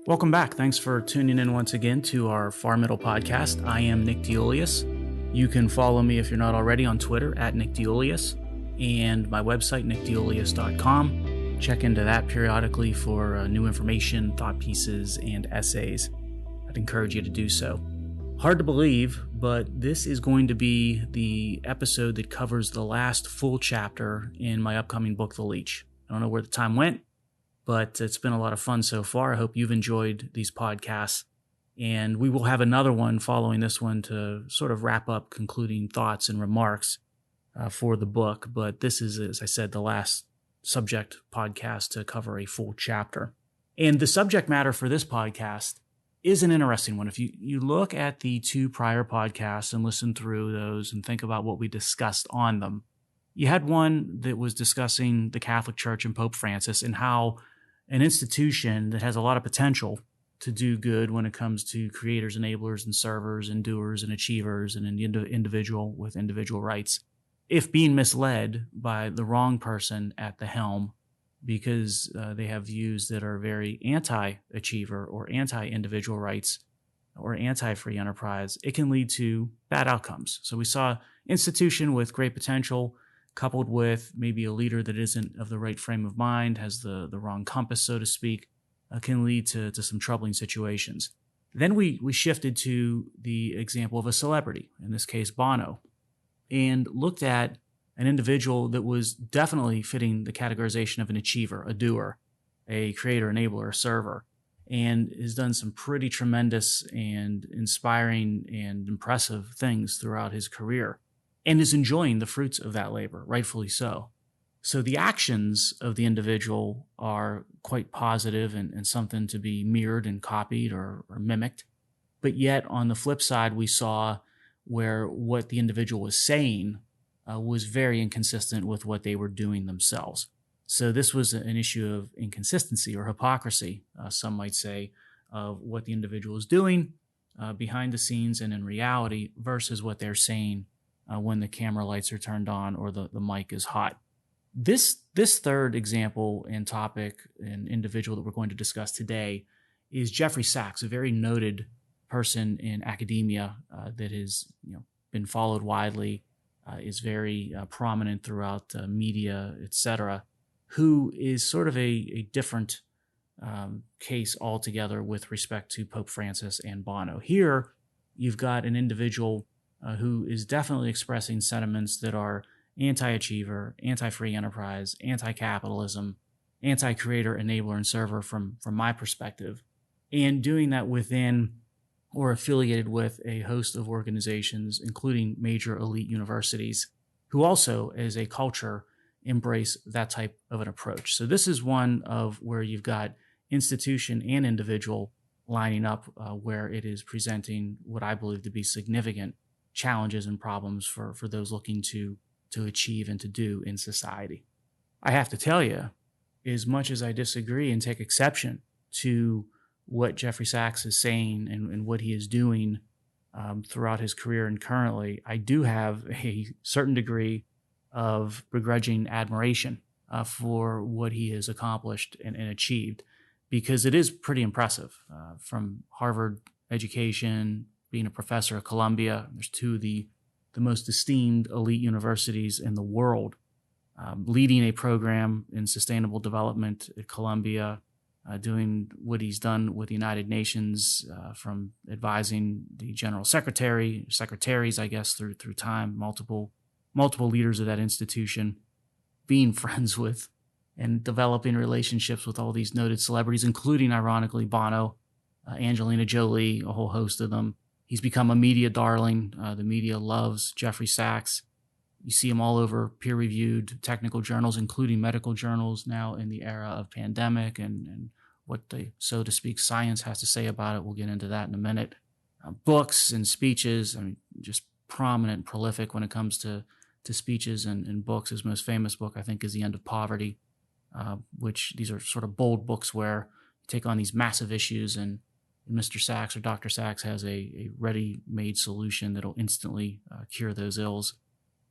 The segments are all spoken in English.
Welcome back. Thanks for tuning in once again to our Far Middle podcast. I am Nick DeUlius. You can follow me if you're not already on Twitter at Nick DeUlius and my website, nickdeulius.com. Check into that periodically for new information, thought pieces, and essays. I'd encourage you to do so. Hard to believe, but this is going to be the episode that covers the last full chapter in my upcoming book, The Leech. I don't know where the time went, but it's been a lot of fun so far. I hope you've enjoyed these podcasts. And we will have another one following this one to sort of wrap up concluding thoughts and remarks for the book. But this is, as I said, the last subject podcast to cover a full chapter. And the subject matter for this podcast is an interesting one. If you look at the two prior podcasts and listen through those and think about what we discussed on them, you had one that was discussing the Catholic Church and Pope Francis and how an institution that has a lot of potential to do good when it comes to creators, enablers, and servers, and doers, and achievers, and an individual with individual rights, if being misled by the wrong person at the helm because they have views that are very anti-achiever or anti-individual rights or anti-free enterprise, it can lead to bad outcomes. So we saw institution with great potential coupled with maybe a leader that isn't of the right frame of mind, has the wrong compass, so to speak, can lead to some troubling situations. Then we shifted to the example of a celebrity, in this case Bono, and looked at an individual that was definitely fitting the categorization of an achiever, a doer, a creator, enabler, a server, and has done some pretty tremendous and inspiring and impressive things throughout his career, and is enjoying the fruits of that labor, rightfully so. So the actions of the individual are quite positive and something to be mirrored and copied or mimicked. But yet on the flip side, we saw where what the individual was saying was very inconsistent with what they were doing themselves. So this was an issue of inconsistency or hypocrisy, some might say, of what the individual is doing behind the scenes and in reality versus what they're saying when the camera lights are turned on or the mic is hot. This third example and topic and individual that we're going to discuss today is Jeffrey Sachs, a very noted person in academia that has been followed widely, is very prominent throughout media, etc., who is sort of a different case altogether with respect to Pope Francis and Bono. Here, you've got an individual who is definitely expressing sentiments that are anti-achiever, anti-free enterprise, anti-capitalism, anti-creator, enabler, and server from my perspective, and doing that within or affiliated with a host of organizations, including major elite universities, who also, as a culture, embrace that type of an approach. So this is one of where you've got institution and individual lining up where it is presenting what I believe to be significant challenges and problems for those looking to achieve and to do in society. I have to tell you, as much as I disagree and take exception to what Jeffrey Sachs is saying and what he is doing throughout his career and currently, I do have a certain degree of begrudging admiration for what he has accomplished and achieved, because it is pretty impressive. From Harvard education, being a professor at Columbia, there's two of the most esteemed elite universities in the world, leading a program in sustainable development at Columbia, doing what he's done with the United Nations, from advising the general secretaries, I guess, through time, multiple leaders of that institution, being friends with and developing relationships with all these noted celebrities, including, ironically, Bono, Angelina Jolie, a whole host of them. He's become a media darling. The media loves Jeffrey Sachs. You see him all over peer-reviewed technical journals, including medical journals now in the era of pandemic and what the, so to speak, science has to say about it. We'll get into that in a minute. Books and speeches, just prominent and prolific when it comes to speeches and books. His most famous book, I think, is The End of Poverty, which these are sort of bold books where you take on these massive issues, and Mr. Sachs or Dr. Sachs has a ready-made solution that'll instantly cure those ills.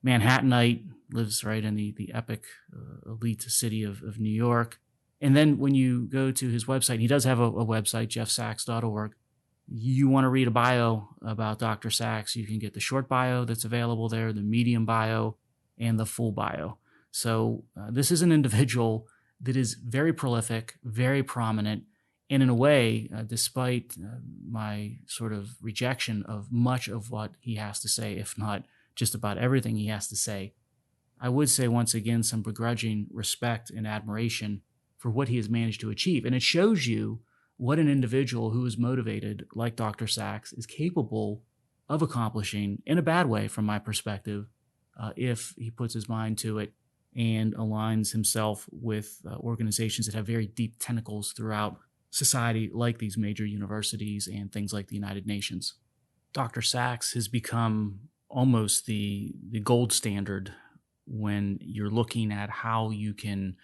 Manhattanite, lives right in the epic elite city of New York, And then when you go to his website, he does have a website, jeffsachs.org. You want to read a bio about Dr. Sachs, you can get the short bio that's available there, the medium bio, and the full bio. So this is an individual that is very prolific, very prominent, and in a way, despite my sort of rejection of much of what he has to say, if not just about everything he has to say, I would say once again some begrudging respect and admiration for what he has managed to achieve. And it shows you what an individual who is motivated, like Dr. Sachs, is capable of accomplishing in a bad way, from my perspective, if he puts his mind to it and aligns himself with organizations that have very deep tentacles throughout society, like these major universities and things like the United Nations. Dr. Sachs has become almost the gold standard when you're looking at how you can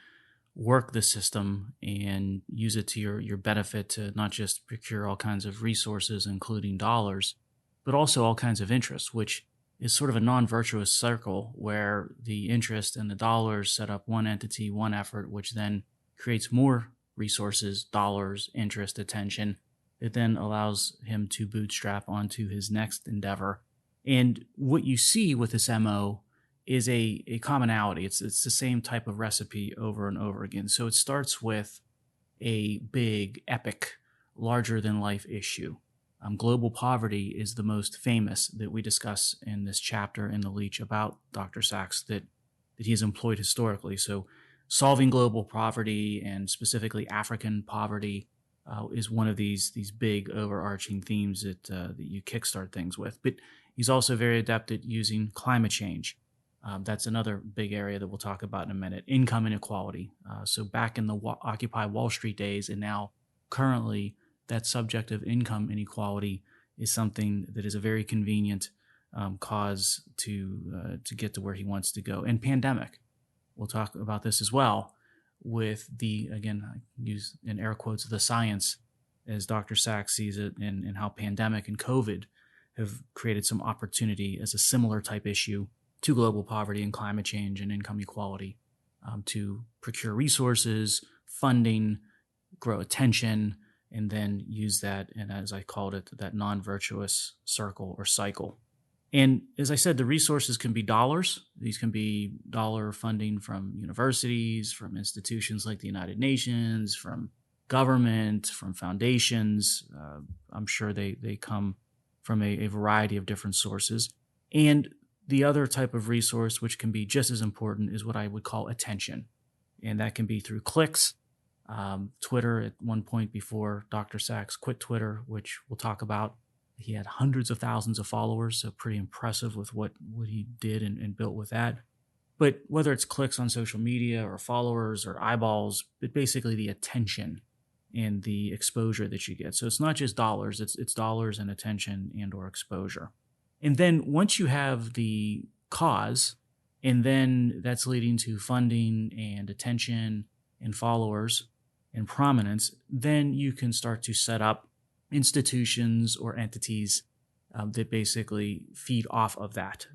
work the system and use it to your benefit to not just procure all kinds of resources, including dollars, but also all kinds of interest, which is sort of a non-virtuous circle where the interest and the dollars set up one entity, one effort, which then creates more resources, dollars, interest, attention. It then allows him to bootstrap onto his next endeavor. And what you see with this MO is a commonality. It's the same type of recipe over and over again. So it starts with a big, epic, larger-than-life issue. Global poverty is the most famous that we discuss in this chapter in The Leech about Dr. Sachs that he has employed historically. So solving global poverty, and specifically African poverty, is one of these big overarching themes that you kickstart things with. But he's also very adept at using climate change. That's another big area that we'll talk about in a minute. Income inequality. So back in the Occupy Wall Street days, and now currently, that subject of income inequality is something that is a very convenient cause to get to where he wants to go. And pandemic. We'll talk about this as well with again, I use in air quotes, the science as Dr. Sachs sees it, and how pandemic and COVID have created some opportunity as a similar type issue to global poverty and climate change and income equality, to procure resources, funding, grow attention, and then use that, and as I called it, that non-virtuous circle or cycle. And as I said, the resources can be dollars. These can be dollar funding from universities, from institutions like the United Nations, from government, from foundations. I'm sure they come from a variety of different sources. And the other type of resource, which can be just as important, is what I would call attention. And that can be through clicks. Twitter, at one point before Dr. Sachs quit Twitter, which we'll talk about, he had hundreds of thousands of followers, so pretty impressive with what he did and built with that. But whether it's clicks on social media or followers or eyeballs, but basically the attention and the exposure that you get. So it's not just dollars, it's dollars and attention and or exposure. And then once you have the cause, and then that's leading to funding and attention and followers and prominence, then you can start to set up institutions or entities that basically feed off of that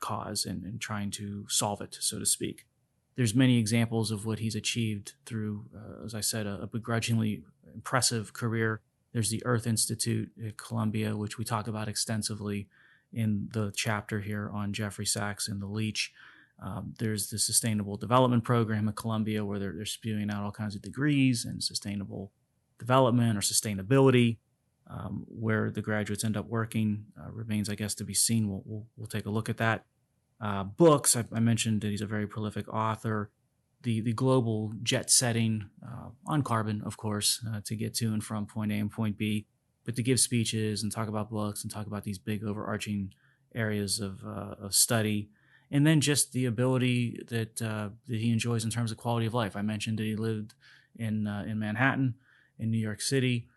cause and trying to solve it, so to speak. There's many examples of what he's achieved through, as I said, a begrudgingly impressive career. There's the Earth Institute at Columbia, which we talk about extensively in the chapter here on Jeffrey Sachs and the Leech. There's the Sustainable Development Program at Columbia, where they're spewing out all kinds of degrees in sustainable development or sustainability. Where the graduates end up working remains, I guess, to be seen. We'll take a look at that. Books, I mentioned that he's a very prolific author. The global jet setting on carbon, of course, to get to and from point A and point B, but to give speeches and talk about books and talk about these big overarching areas of study. And then just the ability that he enjoys in terms of quality of life. I mentioned that he lived in Manhattan, in New York City.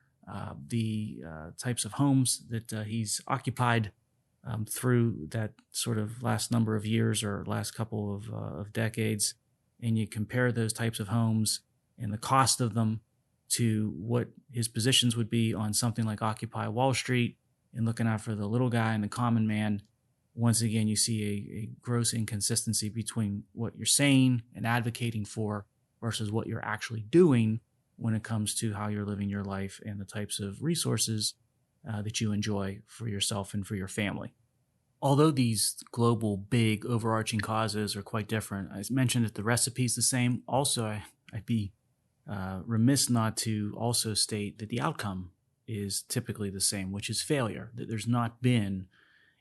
The types of homes that he's occupied through that sort of last number of years or last couple of decades, and you compare those types of homes and the cost of them to what his positions would be on something like Occupy Wall Street and looking out for the little guy and the common man, once again, you see a gross inconsistency between what you're saying and advocating for versus what you're actually doing when it comes to how you're living your life and the types of resources that you enjoy for yourself and for your family. Although these global, big, overarching causes are quite different, I mentioned that the recipe is the same. Also, I'd be remiss not to also state that the outcome is typically the same, which is failure, that there's not been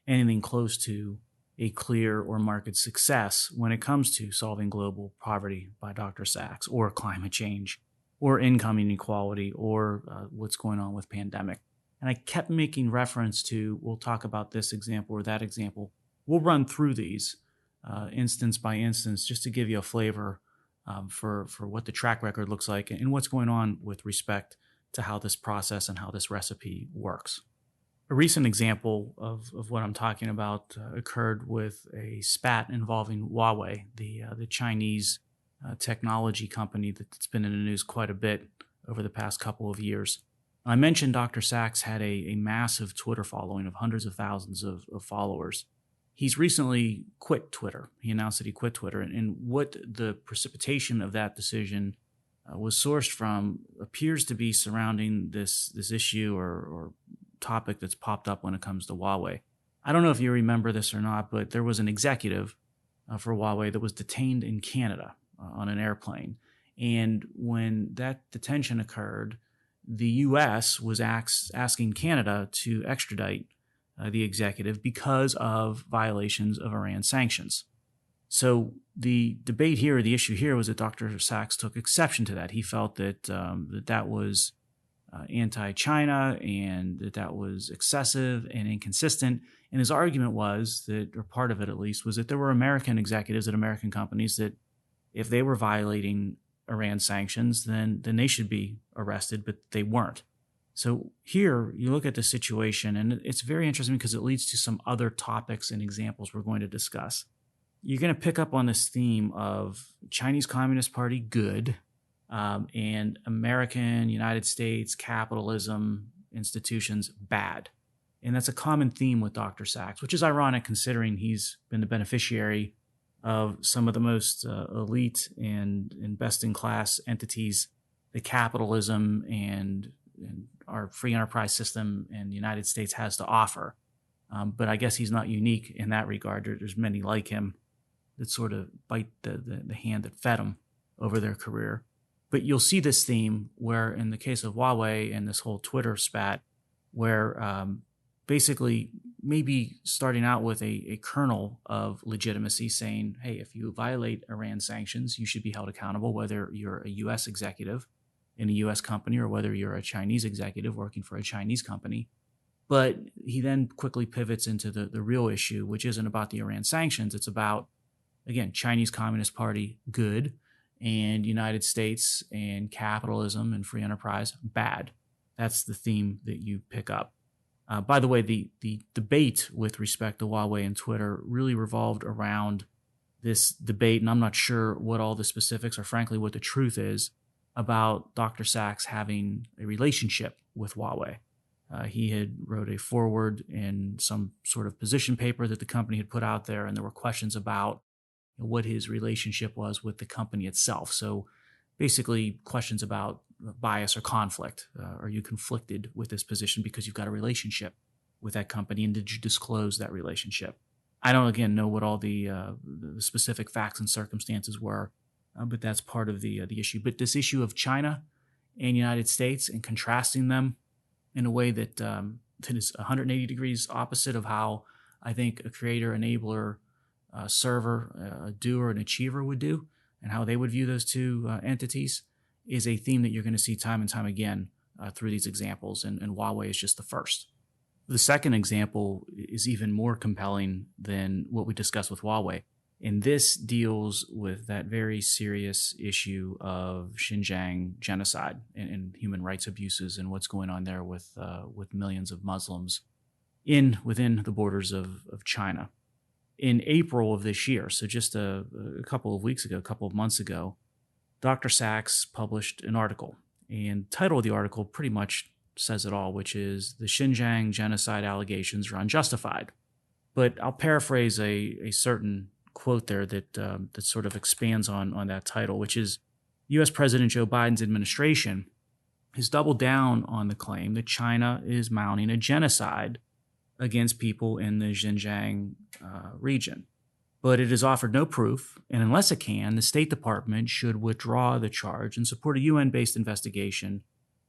anything close to a clear or marked success when it comes to solving global poverty by Dr. Sachs, or climate change, or income inequality, or what's going on with pandemic. And I kept making reference to, we'll talk about this example or that example. We'll run through these instance by instance just to give you a flavor for what the track record looks like and what's going on with respect to how this process and how this recipe works. A recent example of what I'm talking about occurred with a spat involving Huawei, the Chinese technology company that's been in the news quite a bit over the past couple of years. I mentioned Dr. Sachs had a massive Twitter following of hundreds of thousands of followers. He's recently quit Twitter. He announced that he quit Twitter. And what the precipitation of that decision was sourced from appears to be surrounding this issue or topic that's popped up when it comes to Huawei. I don't know if you remember this or not, but there was an executive for Huawei that was detained in Canada on an airplane. And when that detention occurred, the U.S. was asking Canada to extradite the executive because of violations of Iran sanctions. So the debate here, or the issue here, was that Dr. Sachs took exception to that. He felt that that was anti-China and that was excessive and inconsistent. And his argument was that, or part of it at least, was that there were American executives at American companies that if they were violating Iran sanctions, then they should be arrested, but they weren't. So here you look at the situation, and it's very interesting because it leads to some other topics and examples we're going to discuss. You're going to pick up on this theme of Chinese Communist Party, good, and American, United States, capitalism, institutions, bad. And that's a common theme with Dr. Sachs, which is ironic considering he's been the beneficiary of some of the most elite and best-in-class entities that capitalism and our free enterprise system in the United States has to offer. But I guess he's not unique in that regard. There's many like him that sort of bite the hand that fed them over their career. But you'll see this theme where, in the case of Huawei and this whole Twitter spat, where basically maybe starting out with a kernel of legitimacy saying, hey, if you violate Iran sanctions, you should be held accountable, whether you're a U.S. executive in a U.S. company or whether you're a Chinese executive working for a Chinese company. But he then quickly pivots into the real issue, which isn't about the Iran sanctions. It's about, again, Chinese Communist Party, good, and United States and capitalism and free enterprise, bad. That's the theme that you pick up. By the way, the debate with respect to Huawei and Twitter really revolved around this debate, and I'm not sure what all the specifics or frankly what the truth is about Dr. Sachs having a relationship with Huawei. He had wrote a foreword in some sort of position paper that the company had put out there, and there were questions about what his relationship was with the company itself. So basically questions about bias or conflict. Are you conflicted with this position because you've got a relationship with that company, and did you disclose that relationship? I don't, again, know what all the specific facts and circumstances were, but that's part of the issue. But this issue of China and United States and contrasting them in a way that is 180 degrees opposite of how I think a creator, enabler, server, a doer, an achiever would do, and how they would view those two entities, is a theme that you're going to see time and time again through these examples, and Huawei is just the first. The second example is even more compelling than what we discussed with Huawei, and this deals with that very serious issue of Xinjiang genocide and human rights abuses and what's going on there with millions of Muslims within the borders of China. In April of this year, so just a couple of months ago, Dr. Sachs published an article, and the title of the article pretty much says it all, which is "The Xinjiang Genocide Allegations Are Unjustified." But I'll paraphrase a certain quote there that sort of expands on that title, which is, U.S. President Joe Biden's administration has doubled down on the claim that China is mounting a genocide against people in the Xinjiang region. But it has offered no proof, and unless it can, the State Department should withdraw the charge and support a UN-based investigation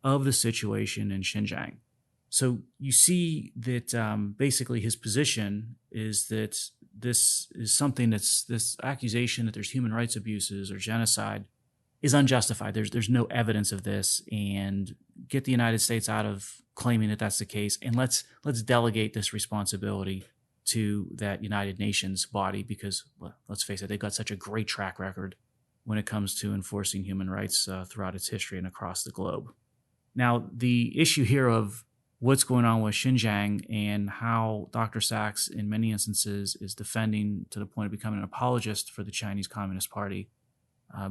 of the situation in Xinjiang. So you see that basically his position is that this is something this accusation that there's human rights abuses or genocide is unjustified. There's no evidence of this, and get the United States out of claiming that that's the case, and let's delegate this responsibility to that United Nations body because, well, let's face it, they've got such a great track record when it comes to enforcing human rights throughout its history and across the globe. Now, the issue here of what's going on with Xinjiang and how Dr. Sachs, in many instances, is defending to the point of becoming an apologist for the Chinese Communist Party.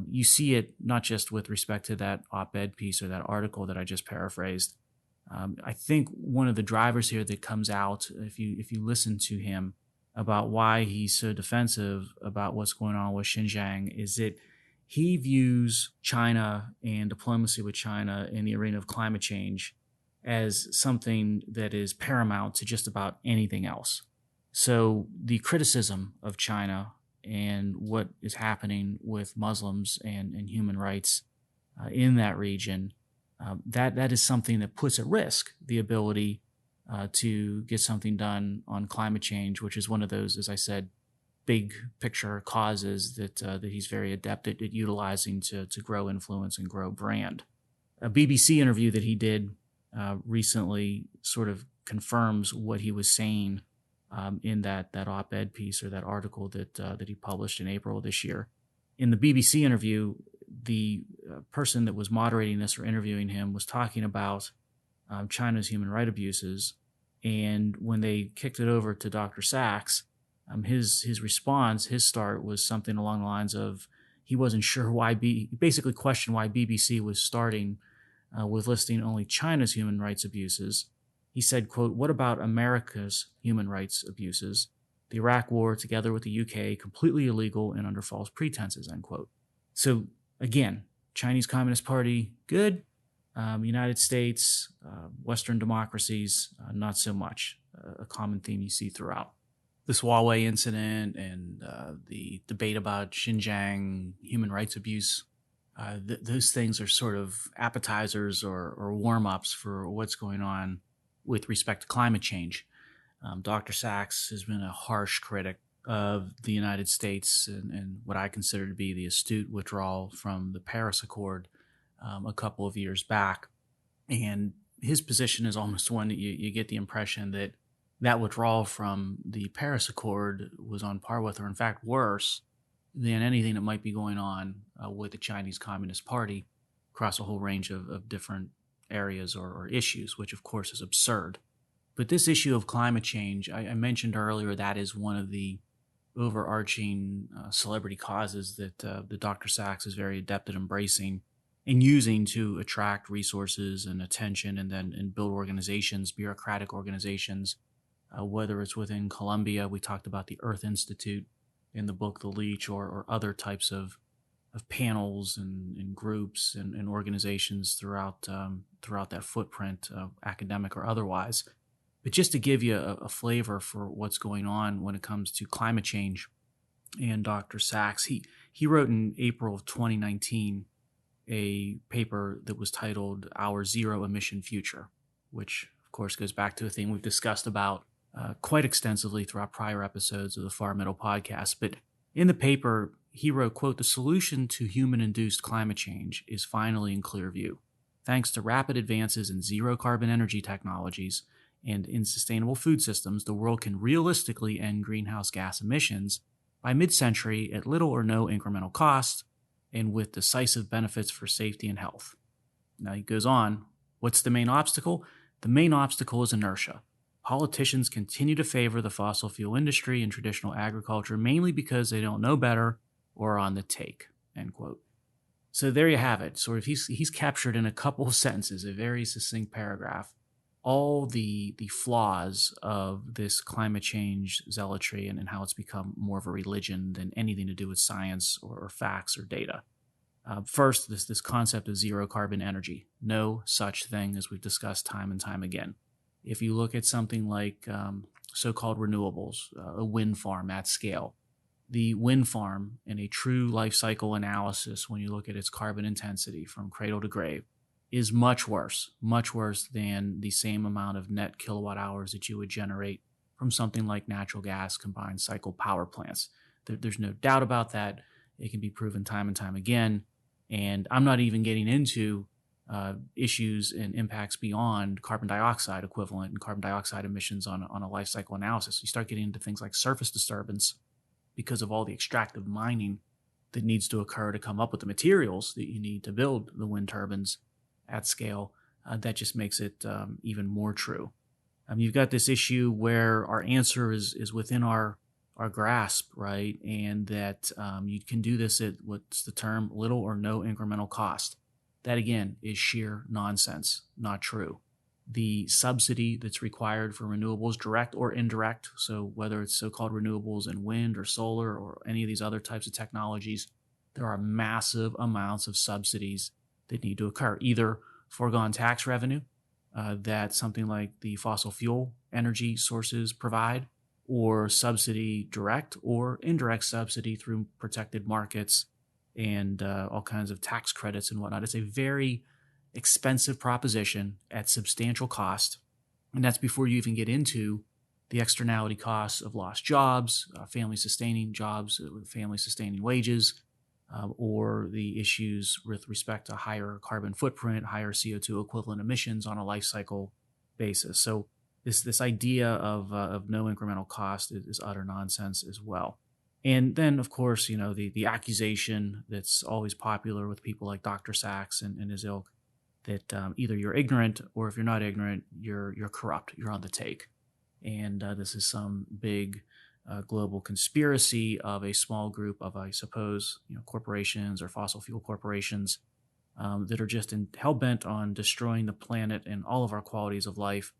You see it not just with respect to that op-ed piece or that article that I just paraphrased. I think one of the drivers here that comes out, if you listen to him about why he's so defensive about what's going on with Xinjiang, is that he views China and diplomacy with China in the arena of climate change as something that is paramount to just about anything else. So the criticism of China and what is happening with Muslims and human rights in that region, that is something that puts at risk the ability to get something done on climate change, which is one of those, as I said, big picture causes that he's very adept at utilizing to grow influence and grow brand. A BBC interview that he did recently sort of confirms what he was saying in that op-ed piece or that article that he published in April of this year. In the BBC interview, the person that was moderating this or interviewing him was talking about China's human rights abuses, and when they kicked it over to Dr. Sachs, his response, his start was something along the lines of he wasn't sure why he basically questioned why BBC was starting with listing only China's human rights abuses. He said, quote, "What about America's human rights abuses? The Iraq War, together with the UK, completely illegal and under false pretenses," end quote. So again, Chinese Communist Party, good. United States, Western democracies, not so much. A common theme you see throughout. This Huawei incident and the debate about Xinjiang human rights abuse, those things are sort of appetizers or warm-ups for what's going on with respect to climate change. Dr. Sachs has been a harsh critic of the United States and what I consider to be the astute withdrawal from the Paris Accord a couple of years back. And his position is almost one that you get the impression that withdrawal from the Paris Accord was on par with, or in fact worse, than anything that might be going on with the Chinese Communist Party across a whole range of different areas or issues, which of course is absurd. But this issue of climate change, I mentioned earlier, that is one of the overarching celebrity causes that the Dr. Sachs is very adept at embracing and using to attract resources and attention and build organizations, bureaucratic organizations, whether it's within Colombia. We talked about the Earth Institute in the book The Leech, or other types of panels and groups and organizations throughout that footprint, academic or otherwise. But just to give you a flavor for what's going on when it comes to climate change and Dr. Sachs, he wrote in April of 2019 a paper that was titled Our Zero Emission Future, which of course goes back to a theme we've discussed about quite extensively throughout prior episodes of the Far Middle podcast. But in the paper, he wrote, quote, "The solution to human-induced climate change is finally in clear view. Thanks to rapid advances in zero-carbon energy technologies and in sustainable food systems, the world can realistically end greenhouse gas emissions by mid-century at little or no incremental cost and with decisive benefits for safety and health." Now he goes on, what's the main obstacle? The main obstacle is inertia. Politicians continue to favor the fossil fuel industry and traditional agriculture mainly because they don't know better or are on the take, end quote. So there you have it. Sort of he's captured in a couple of sentences, a very succinct paragraph, all the flaws of this climate change zealotry and how it's become more of a religion than anything to do with science or facts or data. First, this concept of zero carbon energy. No such thing, as we've discussed time and time again. If you look at something like so-called renewables, a wind farm at scale, the wind farm in a true life cycle analysis, when you look at its carbon intensity from cradle to grave, is much worse than the same amount of net kilowatt hours that you would generate from something like natural gas combined cycle power plants. There's no doubt about that. It can be proven time and time again. And I'm not even getting into issues and impacts beyond carbon dioxide equivalent and carbon dioxide emissions on a life cycle analysis. You start getting into things like surface disturbance because of all the extractive mining that needs to occur to come up with the materials that you need to build the wind turbines at scale. That just makes it even more true. You've got this issue where our answer is within our grasp, right? And that you can do this at what's the term, little or no incremental cost. That again is sheer nonsense, not true. The subsidy that's required for renewables, direct or indirect, so whether it's so-called renewables in wind or solar or any of these other types of technologies, there are massive amounts of subsidies that need to occur, either foregone tax revenue that something like the fossil fuel energy sources provide, or subsidy direct or indirect subsidy through protected markets and all kinds of tax credits and whatnot. It's a very expensive proposition at substantial cost. And that's before you even get into the externality costs of lost jobs, family-sustaining jobs with family-sustaining wages, or the issues with respect to higher carbon footprint, higher CO2 equivalent emissions on a life cycle basis. So this idea of no incremental cost is utter nonsense as well. And then, of course, the accusation that's always popular with people like Dr. Sachs and his ilk, that either you're ignorant, or if you're not ignorant, you're corrupt, you're on the take. And this is some big global conspiracy of a small group of, I suppose, corporations or fossil fuel corporations that are just hell-bent on destroying the planet and all of our qualities of life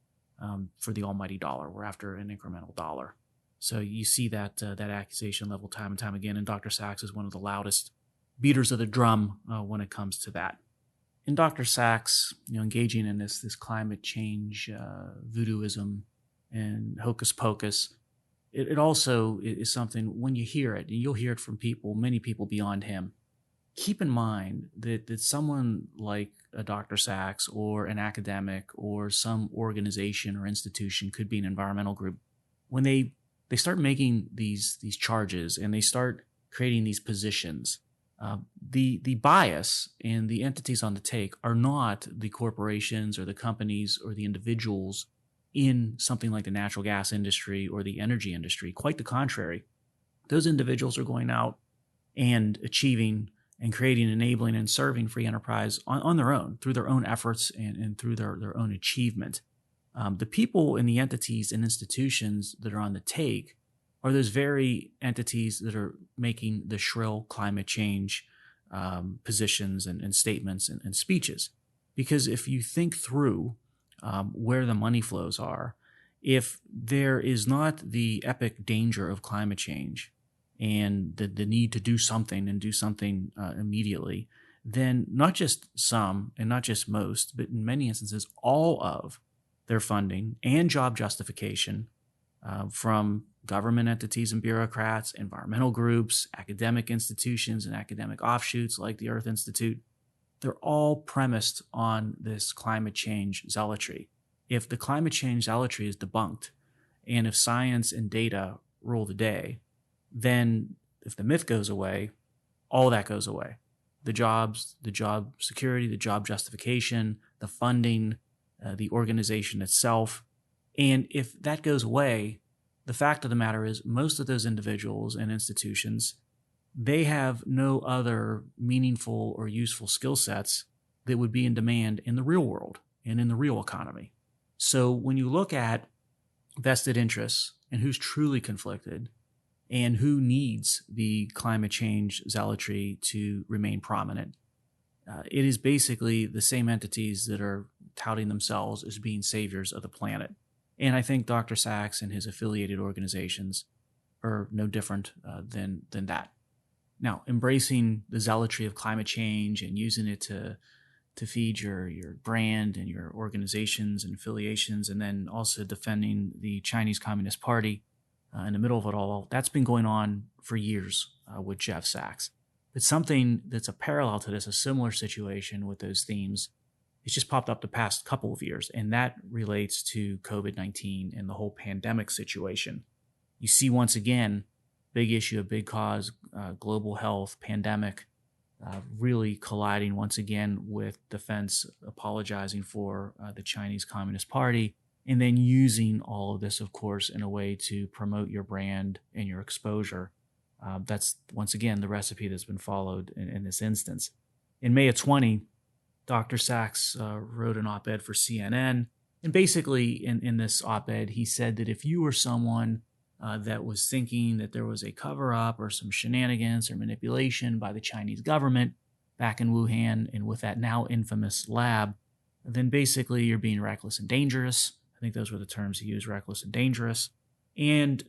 for the almighty dollar. We're after an incremental dollar. So you see that accusation level time and time again, and Dr. Sachs is one of the loudest beaters of the drum when it comes to that. And Dr. Sachs, engaging in this climate change voodooism and hocus pocus, it also is something, when you hear it, and you'll hear it from many people beyond him, keep in mind that someone like a Dr. Sachs or an academic or some organization or institution, could be an environmental group, when they start making these charges and they start creating these positions, the bias and the entities on the take are not the corporations or the companies or the individuals in something like the natural gas industry or the energy industry. Quite the contrary. Those individuals are going out and achieving and creating, enabling, and serving free enterprise on their own, through their own efforts and through their own achievement. The people and the entities and institutions that are on the take are those very entities that are making the shrill climate change positions and statements and speeches. Because if you think through where the money flows are, if there is not the epic danger of climate change and the need to do something and do something immediately, then not just some and not just most, but in many instances, all of their funding and job justification from government entities and bureaucrats, environmental groups, academic institutions, and academic offshoots like the Earth Institute, they're all premised on this climate change zealotry. If the climate change zealotry is debunked, and if science and data rule the day, then if the myth goes away, all that goes away. The jobs, the job security, the job justification, the funding, the organization itself. And if that goes away, the fact of the matter is most of those individuals and institutions, they have no other meaningful or useful skill sets that would be in demand in the real world and in the real economy. So when you look at vested interests and who's truly conflicted and who needs the climate change zealotry to remain prominent, it is basically the same entities that are touting themselves as being saviors of the planet. And I think Dr. Sachs and his affiliated organizations are no different than that. Now, embracing the zealotry of climate change and using it to feed your brand and your organizations and affiliations, and then also defending the Chinese Communist Party in the middle of it all, that's been going on for years with Jeff Sachs. But something that's a parallel to this, a similar situation with those themes, it's just popped up the past couple of years, and that relates to COVID-19 and the whole pandemic situation. You see, once again, big issue, a big cause, global health, pandemic, really colliding once again with defense apologizing for the Chinese Communist Party, and then using all of this, of course, in a way to promote your brand and your exposure. That's, once again, the recipe that's been followed in this instance. In May of 20, Dr. Sachs wrote an op-ed for CNN, and basically in this op-ed, he said that if you were someone that was thinking that there was a cover-up or some shenanigans or manipulation by the Chinese government back in Wuhan and with that now infamous lab, then basically you're being reckless and dangerous. I think those were the terms he used, reckless and dangerous. And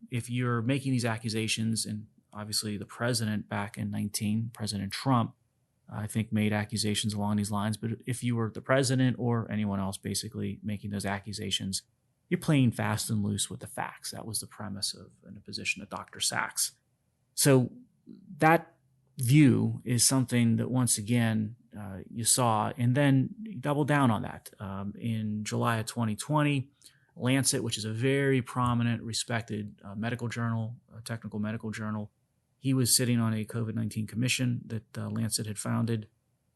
if you're making these accusations, and obviously the president back in 19, President Trump, I think made accusations along these lines, but if you were the president or anyone else basically making those accusations, you're playing fast and loose with the facts. That was the premise of an position of Dr. Sachs. So that view is something that, once again, you saw, and then you double down on that. In July of 2020, Lancet, which is a very prominent, respected medical journal, a technical medical journal, he was sitting on a COVID-19 commission that Lancet had founded,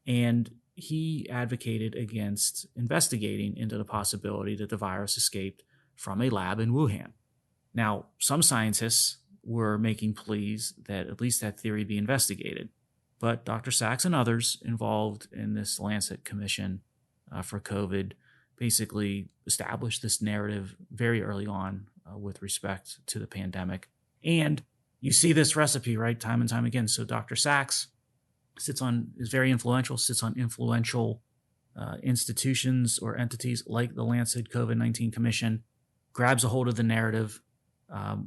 and he advocated against investigating into the possibility that the virus escaped from a lab in Wuhan. Now, some scientists were making pleas that at least that theory be investigated, but Dr. Sachs and others involved in this Lancet commission for COVID basically established this narrative very early on with respect to the pandemic. And you see this recipe, right, time and time again. So Dr. Sachs is very influential, sits on influential institutions or entities like the Lancet COVID-19 Commission, grabs a hold of the narrative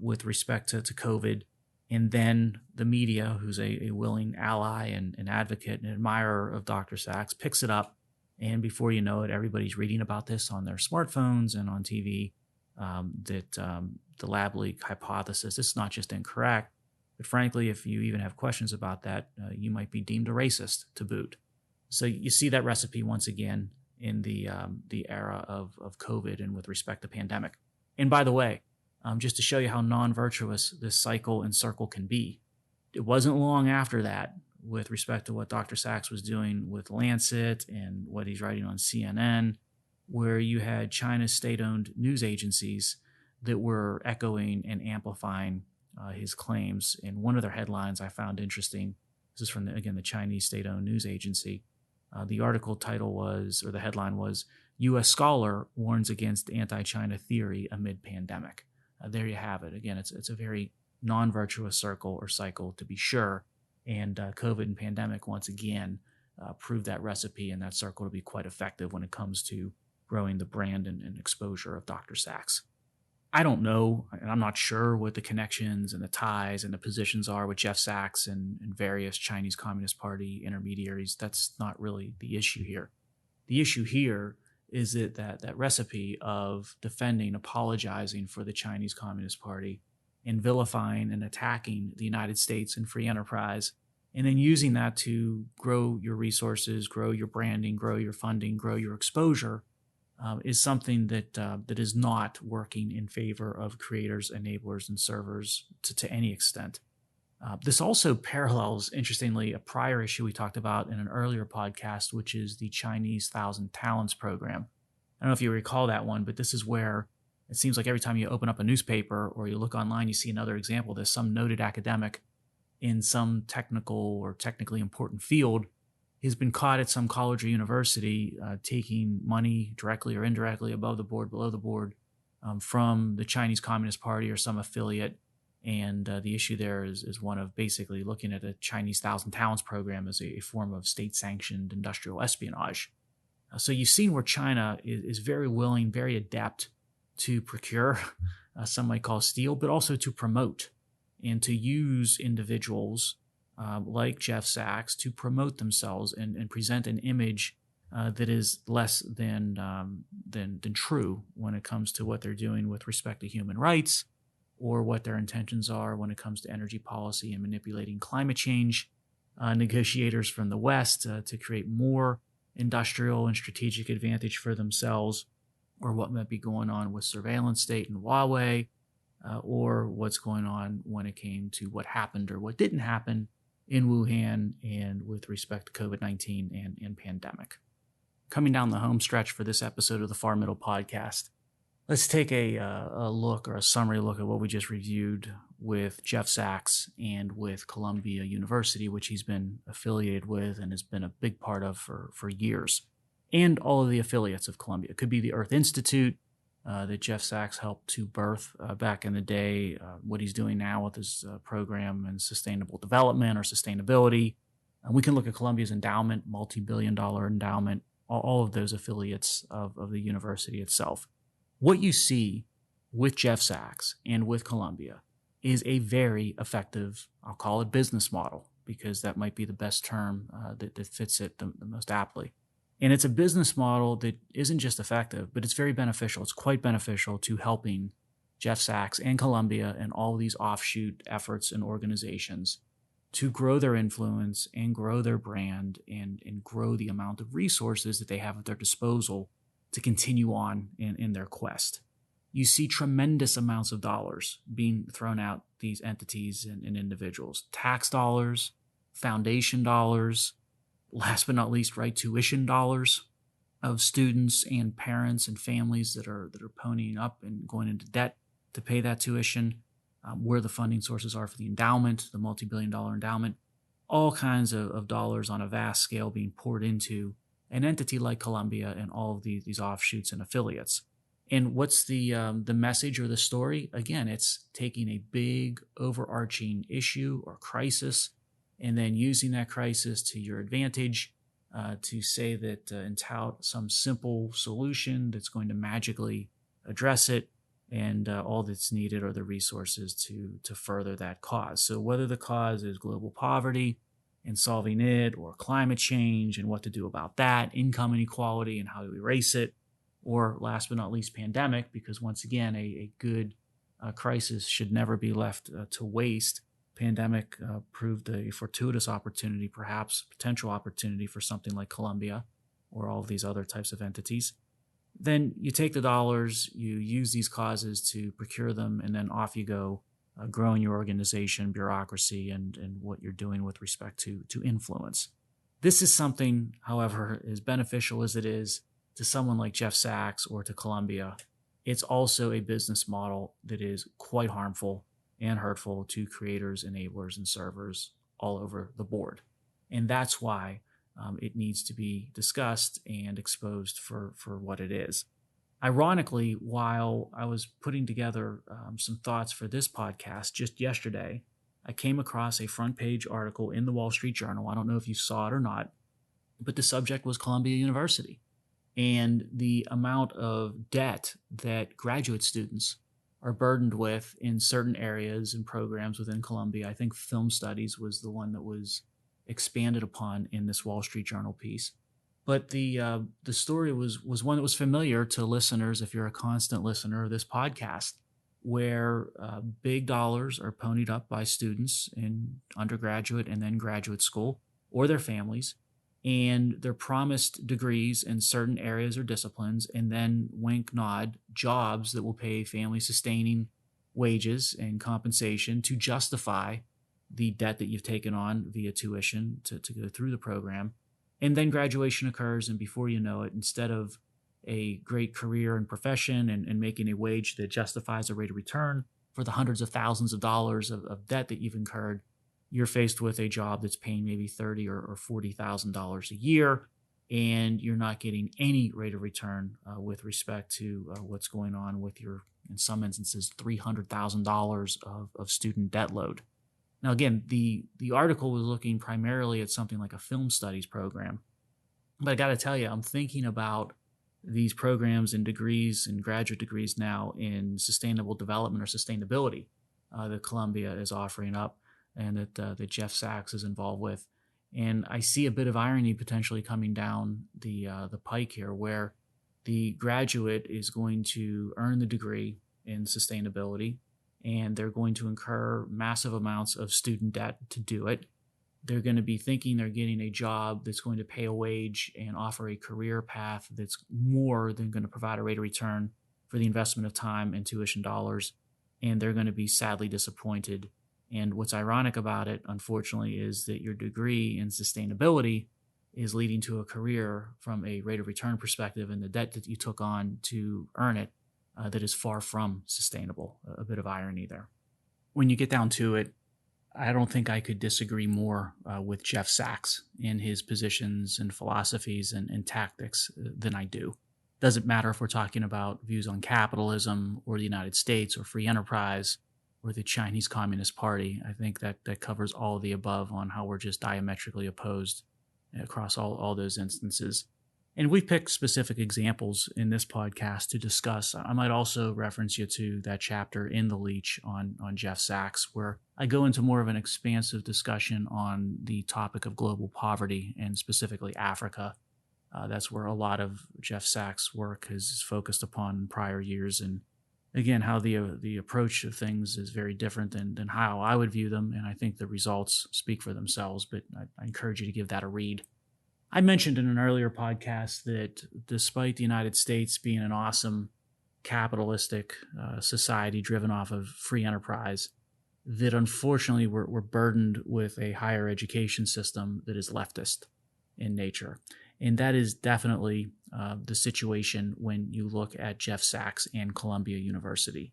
with respect to COVID, and then the media, who's a willing ally and an advocate and admirer of Dr. Sachs, picks it up, and before you know it, everybody's reading about this on their smartphones and on TV, that the lab leak hypothesis is not just incorrect, but frankly, if you even have questions about that, you might be deemed a racist to boot. So you see that recipe once again in the era of COVID and with respect to pandemic. And by the way, just to show you how non-virtuous this cycle and circle can be, it wasn't long after that, with respect to what Dr. Sachs was doing with Lancet and what he's writing on CNN, where you had China's state-owned news agencies that were echoing and amplifying his claims. And one of their headlines I found interesting. This is from, the Chinese state-owned news agency. The article title was, or the headline was, U.S. Scholar Warns Against Anti-China Theory Amid Pandemic. There you have it. Again, it's a very non-virtuous circle or cycle, to be sure. And COVID and pandemic, once again, proved that recipe and that circle to be quite effective when it comes to growing the brand and exposure of Dr. Sachs. I don't know, and I'm not sure what the connections and the ties and the positions are with Jeff Sachs and various Chinese Communist Party intermediaries. That's not really the issue here. The issue here is that recipe of defending, apologizing for the Chinese Communist Party and vilifying and attacking the United States and free enterprise, and then using that to grow your resources, grow your branding, grow your funding, grow your exposure, is something that is not working in favor of creators, enablers, and servers to any extent. This also parallels, interestingly, a prior issue we talked about in an earlier podcast, which is the Chinese 1,000 Talents program. I don't know if you recall that one, but this is where it seems like every time you open up a newspaper or you look online, you see another example. There's some noted academic in some technical or technically important field has been caught at some college or university taking money directly or indirectly, above the board, below the board, from the Chinese Communist Party or some affiliate. And the issue there is one of basically looking at a Chinese 1,000 Talents program as a form of state-sanctioned industrial espionage. So you've seen where China is very willing, very adept to procure, some might call steal, but also to promote and to use individuals like Jeff Sachs to promote themselves and present an image that is less than true when it comes to what they're doing with respect to human rights or what their intentions are when it comes to energy policy and manipulating climate change. Negotiators from the West to create more industrial and strategic advantage for themselves, or what might be going on with surveillance state and Huawei, or what's going on when it came to what happened or what didn't happen in Wuhan and with respect to COVID-19 and pandemic. Coming down the home stretch for this episode of the Far Middle Podcast, let's take a look or a summary look at what we just reviewed with Jeff Sachs and with Columbia University, which he's been affiliated with and has been a big part of for years, and all of the affiliates of Columbia. It could be the Earth Institute that Jeff Sachs helped to birth back in the day, what he's doing now with his program in sustainable development or sustainability. We can look at Columbia's endowment, multi-billion-dollar endowment, all of those affiliates of the university itself. What you see with Jeff Sachs and with Columbia is a very effective, I'll call it business model, because that might be the best term that fits it the most aptly. And it's a business model that isn't just effective, but it's very beneficial. It's quite beneficial to helping Jeff Sachs and Columbia and all of these offshoot efforts and organizations to grow their influence and grow their brand and grow the amount of resources that they have at their disposal to continue on in their quest. You see tremendous amounts of dollars being thrown out these entities and individuals. Tax dollars, foundation dollars, last but not least, right, tuition dollars of students and parents and families that are ponying up and going into debt to pay that tuition, where the funding sources are for the endowment, the multi-billion-dollar endowment, all kinds of dollars on a vast scale being poured into an entity like Columbia and all of these offshoots and affiliates. And what's the message or the story? Again, it's taking a big overarching issue or crisis and then using that crisis to your advantage to say that and tout some simple solution that's going to magically address it, and all that's needed are the resources to further that cause. So whether the cause is global poverty and solving it, or climate change and what to do about that, income inequality and how to erase it, or last but not least, pandemic, because once again, a good crisis should never be left to waste. Pandemic proved a fortuitous opportunity, perhaps potential opportunity for something like Columbia or all of these other types of entities. Then you take the dollars, you use these causes to procure them, and then off you go, growing your organization, bureaucracy, and what you're doing with respect to influence. This is something, however, as beneficial as it is to someone like Jeff Sachs or to Columbia, it's also a business model that is quite harmful and hurtful to creators, enablers, and servers all over the board. And that's why it needs to be discussed and exposed for what it is. Ironically, while I was putting together some thoughts for this podcast just yesterday, I came across a front page article in the Wall Street Journal. I don't know if you saw it or not, but the subject was Columbia University and the amount of debt that graduate students are burdened with in certain areas and programs within Columbia. I think film studies was the one that was expanded upon in this Wall Street Journal piece. But the story was one that was familiar to listeners, if you're a constant listener of this podcast, where big dollars are ponied up by students in undergraduate and then graduate school or their families, and they're promised degrees in certain areas or disciplines, and then wink, nod, jobs that will pay family-sustaining wages and compensation to justify the debt that you've taken on via tuition to go through the program. And then graduation occurs, and before you know it, instead of a great career and profession and making a wage that justifies a rate of return for the hundreds of thousands of dollars of debt that you've incurred, you're faced with a job that's paying maybe $30,000 or $40,000 a year, and you're not getting any rate of return with respect to what's going on with your, in some instances, $300,000 of student debt load. Now, again, the article was looking primarily at something like a film studies program, but I got to tell you, I'm thinking about these programs and degrees and graduate degrees now in sustainable development or sustainability that Columbia is offering up. and that Jeff Sachs is involved with. And I see a bit of irony potentially coming down the pike here, where the graduate is going to earn the degree in sustainability, and they're going to incur massive amounts of student debt to do it. They're going to be thinking they're getting a job that's going to pay a wage and offer a career path that's more than going to provide a rate of return for the investment of time and tuition dollars, and they're going to be sadly disappointed. And what's ironic about it, unfortunately, is that your degree in sustainability is leading to a career from a rate of return perspective, and the debt that you took on to earn it that is far from sustainable. A bit of irony there. When you get down to it, I don't think I could disagree more with Jeff Sachs in his positions and philosophies and tactics than I do. Doesn't matter if we're talking about views on capitalism or the United States or free enterprise or the Chinese Communist Party. I think that covers all of the above on how we're just diametrically opposed across all those instances. And we've picked specific examples in this podcast to discuss. I might also reference you to that chapter in The Leech on Jeff Sachs, where I go into more of an expansive discussion on the topic of global poverty and specifically Africa. That's where a lot of Jeff Sachs' work is focused upon in prior years. And again, how the approach of things is very different than how I would view them. And I think the results speak for themselves, but I encourage you to give that a read. I mentioned in an earlier podcast that despite the United States being an awesome capitalistic society driven off of free enterprise, that unfortunately we're burdened with a higher education system that is leftist in nature. And that is definitely the situation when you look at Jeff Sachs and Columbia University.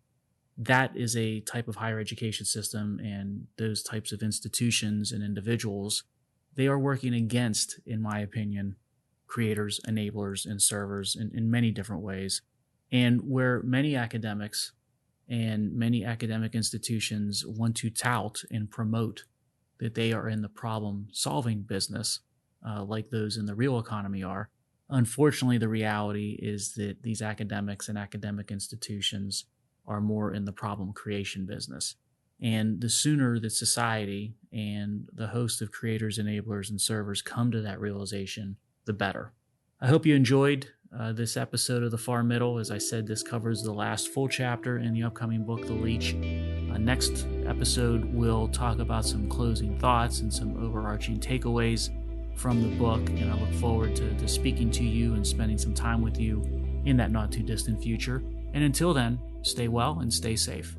That is a type of higher education system, and those types of institutions and individuals, they are working against, in my opinion, creators, enablers, and servers in many different ways. And where many academics and many academic institutions want to tout and promote that they are in the problem-solving business, like those in the real economy are, unfortunately, the reality is that these academics and academic institutions are more in the problem creation business. And the sooner that society and the host of creators, enablers, and servers come to that realization, the better. I hope you enjoyed this episode of The Far Middle. As I said, this covers the last full chapter in the upcoming book, The Leech. Next episode, we'll talk about some closing thoughts and some overarching takeaways from the book, and I look forward to speaking to you and spending some time with you in that not too distant future. And until then, stay well and stay safe.